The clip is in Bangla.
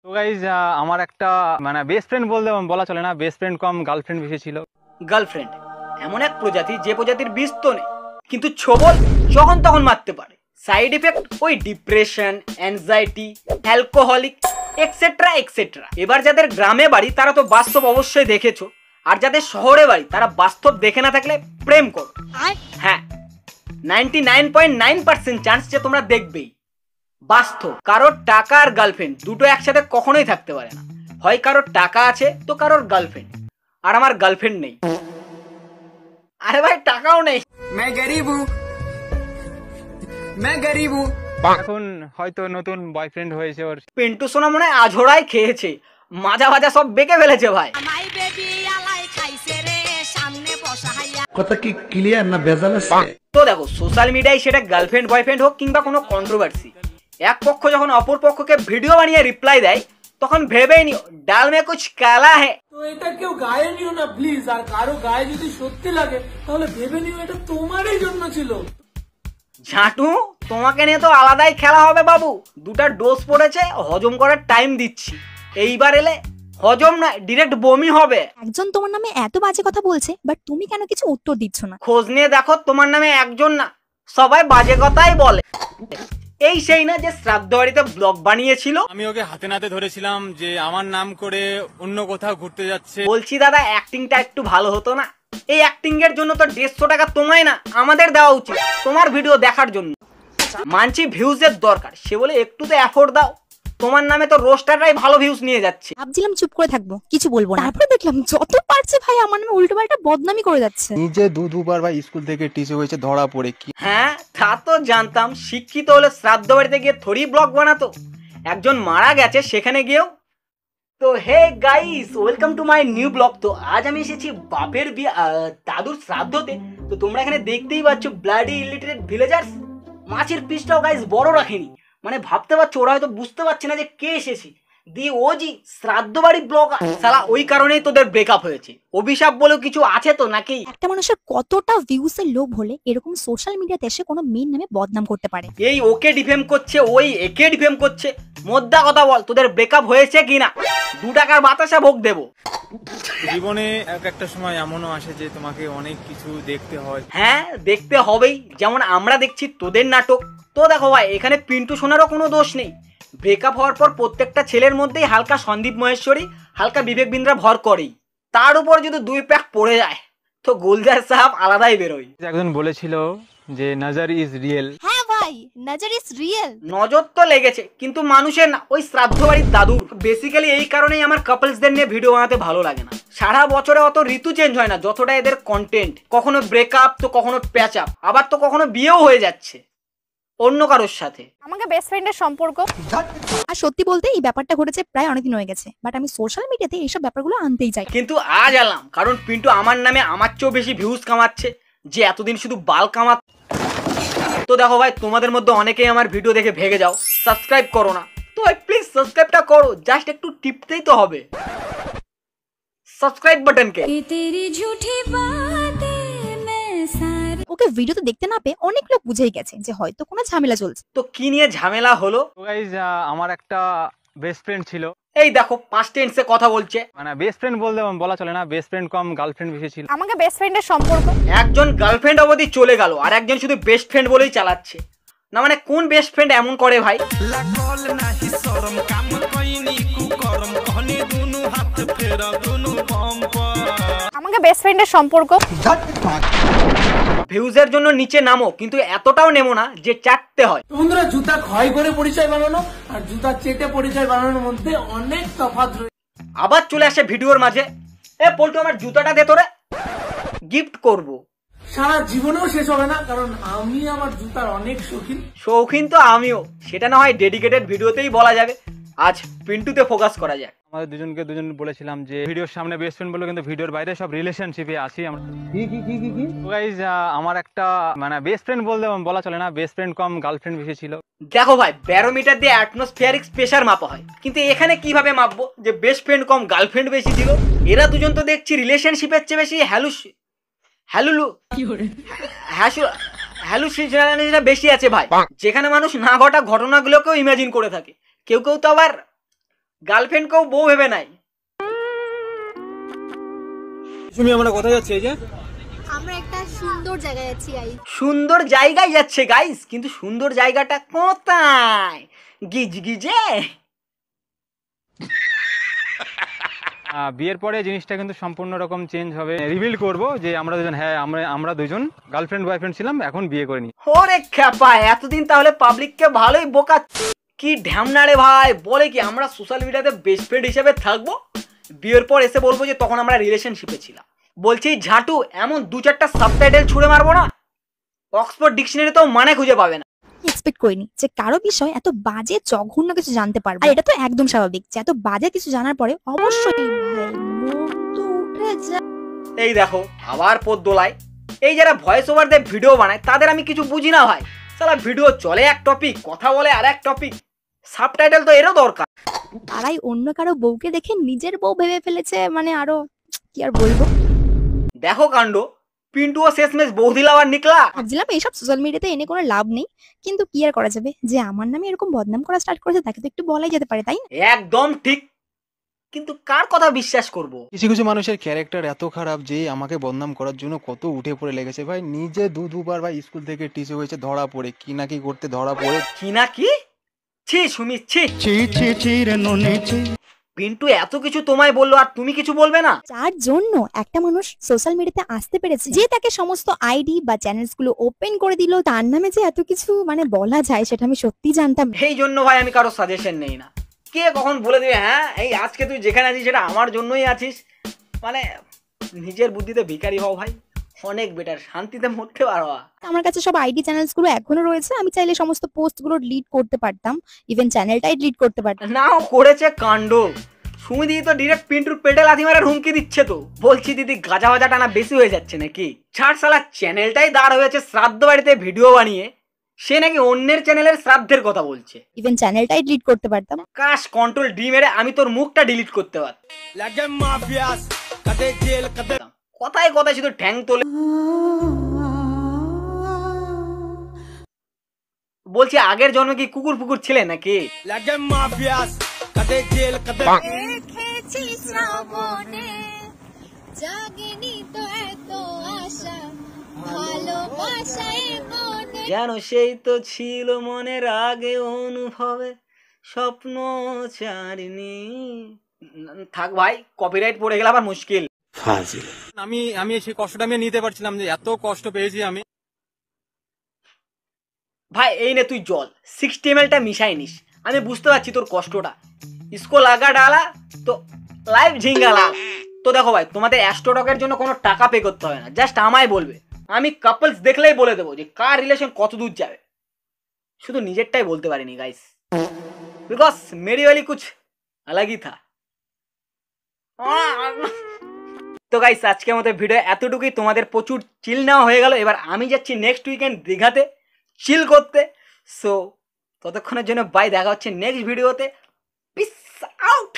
তো গাইজ আমার একটা বেস্ট ফ্রেন্ড বলতে বলা চলে না, বেস্ট ফ্রেন্ড কম গার্লফ্রেন্ড বেশি ছিল। গার্লফ্রেন্ড এমন এক প্রজাতি যে প্রজাতির বিষ তো নেই, কিন্তু ছোবল যখন তখন মারতে পারে। সাইড ইফেক্ট ওই depression, anxiety, alcoholic etcetera etcetera. এবার যাদের গ্রামে বাড়ি তারা তো বাস্তব অবশ্যই দেখেছো, আর যাদের শহরে বাড়ি তারা বাস্তব দেখে না থাকলে প্রেম করো। হ্যাঁ, 99.9% চান্স যে তোমরা দেখবেই। বাস্তব কারোর টাকা আর গার্লফ্রেন্ড দুটো একসাথে কখনোই থাকতে পারে না। হয় কারোর টাকা আছে তো কারোর গার্লফ্রেন্ড, আর আমার গার্লফ্রেন্ড নেই। আরে ভাই টাকাও নেই, এখন হয়তো নতুন বয়ফ্রেন্ড হয়েছে ওর। পিন্টু সোনা মনে হয় আঝোড়াই খেয়েছে, মাজা ভাজা সব বেঁকে ফেলেছে ভাই। কথা কি ক্লিয়ার না ভেজাল আছে? তো দেখো, সোশ্যাল মিডিয়ায় সেটা গার্লফ্রেন্ড বয়ফ্রেন্ড হোক কিংবা কোনো কন্ট্রোভার্সি, এক পক্ষ যখন অপর পক্ষকে ভিডিও বানিয়ে রিপ্লাই দেয় তখন ভেবেই নিও ডাল মে কুছ কালা হে। তো এটা কেউ গায়ে নিও না প্লিজ, আর কারো গায়ে যদি সত্যি লাগে তাহলে ভেবে নিও এটা তোমারই জন্য ছিল। ঝাঁটু তোমাকে নিয়ে তো আলাদাই খেলা হবে বাবু, দুটা ডোজ পড়েছে, হজম করার টাইম দিচ্ছি। এইবার এলে হজম না ডিরেক্ট বমি হবে। একজন তোমার নামে এত বাজে কথা বলছে, বাট তুমি কেন কিছু উত্তর দিচ্ছ না? খোঁজ নিয়ে দেখো, তোমার নামে একজন না সবাই বাজে কথাই বলে। এই সেই না যে শ্রাদ্ধ বাড়িতে ব্লগ বানিয়েছিল, আমি ওকে হাতে নাতে ধরেছিলাম যে আমার নাম করে অন্য কোথাও ঘুরতে যাচ্ছে। বলছি দাদা অ্যাক্টিংটা একটু ভালো হতো না? এই অ্যাক্টিং এর জন্য তো 150 টাকা তোমায় না আমাদের দেওয়া উচিত, তোমার ভিডিও দেখার জন্য। মানছি ভিউজের দরকার, সে বলে একটু তো এফোর্ট দাও। তোমার নামে তো রোস্টাররাই ভালো ভিউজ নিয়ে যাচ্ছে। ভাবছিলাম চুপ করে থাকবো, কিছু বলবো না, তারপরে দেখলাম যত পারছে ভাই আমার নামে উল্টো পাল্টা বদনামি করে যাচ্ছে। নিজে দুবার ভাই স্কুল থেকে টিচার হয়েছে ধরা পড়ে। কি হ্যাঁ তা তো জানতাম, শিক্ষিত হলে শ্রাদ্ধ বাড়িতে গিয়ে থোড়ি ব্লগ বানাতো, একজন মারা গেছে সেখানে গিয়েও। তো hey guys, welcome to my new blog. তো আজ আমি এসেছি বাপের বিয়ে দাদুর শ্রাদ্ধতে। তো তোমরা এখানে দেখতেই পাচ্ছ ব্লাডি ইলিটারেট ভিলেজার্স। মাছের পিসটাও গাইস বড় রাখেনি, মানে ভাবতে পারছো ওরা হয়তো বুঝতে পারছে না যে কে এসেছি। দি ওজি শ্রাদ্ধ বাড়ি ব্লগ, সালা ওই কারণেই তোদের ব্রেকআপ হয়েছে। অভিশাপ বলেও কিছু আছে তো নাকি? একটা মানুষের কতটা ভিউজ এর লোভ হলে এরকম সোশ্যাল মিডিয়াতে এসে কোনো মেয়ের নামে বদনাম করতে পারে? এই ওকে ডিফেম করছে, ওই একে ডিফেম করছে। মোদ্দা কথা বল, তোদের ব্রেকআপ হয়েছে কিনা? 2 টাকার বাতাসা ভোগ দেবো। জীবনে একটা সময় এমনও আসে যে তোমাকে অনেক কিছু দেখতে হয়। হ্যাঁ দেখতে হবেই, যেমন আমরা দেখছি তোদের নাটক। তো দেখো ভাই, এখানে পিন্টু সোনারও কোনো দোষ নেই। ব্রেকআপ হওয়ার পর প্রত্যেকটা ছেলের মধ্যেই হালকা সন্দীপ মহেশ্বরী, হালকা বিবেক বিন্দ্রা ভর করেই। তার উপর যদি 2 প্যাক পড়ে যায় তো গুলজার সাহেব আলাদাই বেরোয়। একজন বলেছিল যে নজর ইজ রিয়েল। হ্যাঁ ভাই, নজর ইজ রিয়েল। নজর তো লেগেছে, কিন্তু মানুষের না, ওই শ্রাদ্ধ বাড়ির দাদুর। বেসিক্যালি এই কারণেই আমার কাপলসদের নিয়ে ভিডিও বানাতে ভালো লাগে না। সারা বছরে অত ঋতু চেঞ্জ হয় না যতটা এদের কন্টেন্ট। কখনো ব্রেকআপ তো কখনো প্যাচ আপ, আবার তো কখনো বিয়েও হয়ে যাচ্ছে অন্য কারোর সাথে। আমাকে বেস্ট ফ্রেন্ডের সম্পর্ক। আর সত্যি বলতে এই ব্যাপারটা ঘটেছে প্রায় অনেকদিন হয়ে গেছে, বাট আমি সোশ্যাল মিডিয়াতে এইসব ব্যাপারগুলো আনতেই চাই। কিন্তু আজ এলাম কারণ পিন্টু আমার নামে আমার চেয়েও বেশি ভিউজ কামাচ্ছে, যে এতদিন শুধু বাল কামাত। তো দেখো ভাই, তোমাদের মধ্যে অনেকেই আমার ভিডিও দেখে ভেগে যাও, সাবস্ক্রাইব করো না। তো ভাই প্লিজ সাবস্ক্রাইবটা করো, জাস্ট একটু টিপতেই তো হবে সাবস্ক্রাইব বাটনকে। ওকে ভিডিওতে দেখতে না পেয়ে অনেক লোক বুঝেই গেছে যে হয়তো কোনো ঝামেলা চলছে। তো কি নিয়ে ঝামেলা হলো? তো গাইজ আমার একটা বেস্ট ফ্রেন্ড ছিল। এই দেখো পাস্ট টেন্সে কথা বলছে। বেস্ট ফ্রেন্ড বলতে বলা চলে না, বেস্ট ফ্রেন্ড কম গার্লফ্রেন্ড বেশি ছিল। আমাকে বেস্ট ফ্রেন্ডের সম্পর্ক। একজন গার্লফ্রেন্ড অবধি চলে গেল, আর একজন শুধু বেস্ট ফ্রেন্ড বলেই চালাচ্ছে না। মানে কোন বেস্ট ফ্রেন্ড এমন করে ভাই? আমাকে বেস্ট ফ্রেন্ডের সম্পর্ক। ভিউজের জন্য নিচে নামো, কিন্তু এতটাও নেমো না যে চাটতে হয়। বন্ধুরা, জুতা ক্ষয় করে পরিচয় বানানো আর জুতা চেটে পরিচয় বানানোর মধ্যে অনেক তফাৎ রয়েছে। আবার চলে আসে ভিডিওর মাঝে, এ পল্টু আমার জুতাটা দে তোরে, গিফট করব। সারা জীবনেও শেষ হবে না, কারণ আমি আমার জুতার অনেক শৌখিন। শৌখিন তো আমিও, সেটা না হয় ডেডিকেটেড ভিডিওতেই বলা যাবে। আজ পিন্টুতে ফোকাস করা যায়। আমাদের দুজন বলেছিলাম যে ভিডিওর সামনে বেস্ট ফ্রেন্ড বলে, কিন্তু ভিডিওর বাইরে সব রিলেশনশিপে আছি আমরা। তো গাইজ আমার একটা বেস্ট ফ্রেন্ড বলতে বলা চলে না, বেস্ট ফ্রেন্ড কম গার্লফ্রেন্ড বেশি ছিল। দেখো ভাই, ব্যারোমিটার দিয়ে অ্যাটমসফিয়ারিক প্রেসার মাপা হয়, কিন্তু এখানে কিভাবে মাপবো যে বেস্ট ফ্রেন্ড কম গার্লফ্রেন্ড বেশি ছিল? এরা দুজন তো দেখছি রিলেশনশিপের চেয়ে বেশি হ্যালুসিনেশনটা বেশি আছে ভাই, যেখানে মানুষ না ঘটা ঘটনাগুলোকেও ইমাজিন করে থাকে। কেউ কেউ তো আবার গার্লফ্রেন্ডকেও বউ ভেবে নাই। তুমি আমরা কোথায় যাচ্ছি? এই যে আমরা একটা সুন্দর জায়গায় যাচ্ছি গাইস। সুন্দর জায়গায় যাচ্ছে গাইস, কিন্তু সুন্দর জায়গাটা কোথায়? গিজগিজে। বিয়ের পরে জিনিসটা কিন্তু সম্পূর্ণ রকম চেঞ্জ হবে। রিভিল করব যে আমরা দুজন, হ্যাঁ আমরা দুজন গার্লফ্রেন্ড বয়ফ্রেন্ড ছিলাম, এখন বিয়ে করিনি। ওরে খ্যাপা, এতদিন তাহলে পাবলিককে ভালোই বোকা। কি ঢ্যামনা রে ভাই, বলে কি আমরা সোশ্যাল মিডিয়াতে বেস্ট ফ্রেন্ড হিসেবে থাকবো, বিয়ের পর এসে বলবো যে তখন আমরা রিলেশনশিপে ছিলাম। বলছি ঝাঁটু, এমন 2-4টা সাবটাইটেল ছুঁড়ে মারবো না, অক্সফোর্ড ডিকশনারিতেও মানে খুঁজে পাবে না। এক্সপেক্ট করিনি যে কারো বিষয় এত বাজে জঘন্য কিছু জানতে পারবো। আর এটা তো একদম স্বাভাবিক যে এত বাজে কিছু জানার পরে অবশ্যই ভাই মুখ তো উঠে যায়। এই দেখো আবার পদ্দোলায়। এই যারা ভয়েস ওভার দিয়ে ভিডিও বানায় তাদের আমি কিছু বুঝি না ভাই। সালা ভিডিও চলে এক টপিক, কথা বলে আর এক টপিক, সাবটাইটেল তো এরও দরকার। তারাই অন্য কারো বউকে দেখে নিজের বউ ভেবে ফেলেছে, মানে আরো কি আর বলবো। দেখো কাণ্ড, পিন্টুও শেষমেশ বউ দিলা আর নিকলা। ভাবছিলাম এইসব সোশ্যাল মিডিয়াতে এনে কোনো লাভ নেই, কিন্তু কি আর করা যাবে, যে আমার নামে এরকম বদনাম করা স্টার্ট করেছে তাকে তো একটু বলাই যেতে পারে, তাই না? একদম ঠিক, কিন্তু কার কথা বিশ্বাস করব? কিছু কিছু মানুষের ক্যারেক্টার এত খারাপ যে আমাকে বদনাম করার জন্য কত উঠে পড়ে লেগেছে ভাই। নিজে দুবার ভাই স্কুল থেকে টিচার হয়েছে, ধরা পড়ে কি না কি করতে ধরা পড়ে। কি না কি? ছি সুমি ছি। পিন্টু এত কিছু তোমায় বললো আর তুমি কিছু বলবে না? যার জন্য একটা মানুষ সোশ্যাল মিডিয়াতে আসতে পেরেছে, যে তাকে সমস্ত আইডি বা চ্যানেলস গুলো ওপেন করে দিল, তার নামে যে এত কিছু মানে বলা যায় সেটা আমি সত্যি জানতাম না। এই জন্য ভাই আমি কারো সাজেশন নেই না। কে কখন বলে দিবে হ্যাঁ এই আজকে তুই যেখানে আছিস সেটা আমার জন্যই আছিস, মানে নিজের বুদ্ধিতে ভিখারি হও ভাই, অনেক বেটার, শান্তিতে মরতে পারো। আমার কাছে সব আইডি চ্যানেলস গুলো এখনো রয়েছে, আমি চাইলে সমস্ত পোস্ট গুলো ডিলিট করতে পারতাম, ইভেন চ্যানেলটাই ডিলিট করতে পারতাম। নাও করেছে কাণ্ড। সুমিদি তো ডিরেক্ট পিন্টুর পেটে লাথি মারার হুমকি দিচ্ছে তো। বলছি দিদি গাজা বাজা টানা বেশি হয়ে যাচ্ছে নাকি? ছাড় শালা, চ্যানেলটাই দাঁড় হয়েছে শ্রাদ্ধ বাড়িতে ভিডিও বানিয়ে, সে নাকি অন্যের চ্যানেলের শ্রাদ্ধের কথা বলছে। ইভেন চ্যানেলটাই ডিলিট করতে পারতাম। কাশ কন্ট্রোল ডি মেরে আমি তোর মুখটা ডিলিট করতে পারতাম। কথায় কথায় শুধু ঠ্যাং তোলে। বলছি আগের জন্মে কি কুকুর ফুকুর ছিলে নাকি? যেন সেই তো ছিল মনের আগে অনুভবে স্বপ্ন চারিনি। থাক ভাই, কপিরাইট পড়ে গেলে আবার মুশকিল। আমি সেই কষ্টটা আমি নিতে পারছিলাম, যে এত কষ্ট পেয়েছি আমি। ভাই এই নে তুই জল, 60 ml মিশাই নিস। আমি বুঝতে পারছি তোর কষ্টটা। ইসকো লাগা ডালা তো লাইভ ঝিঙ্গালা। তো দেখো ভাই, তোমাদের অ্যাস্ট্রোটকের জন্য কোনো টাকা পে করতে হবে না, জাস্ট আমায় বলবে, আমি কাপলস দেখলেই বলে দেবো যে কার রিলেশন কত দূর যাবে। শুধু নিজেরটাই বলতে পারিনি গাইস, বিকজ মেরি ওয়ালি কুছ আলাগই থা। তো গাইস আজকের মতো ভিডিও এতটুকুই। তোমাদের প্রচুর চিল নেওয়া হয়ে গেল। এবার আমি যাচ্ছি নেক্সট উইকেন্ড দীঘাতে চিল করতে। সো ততক্ষণের জন্য বাই, দেখা হচ্ছে নেক্সট ভিডিওতে। Piece out.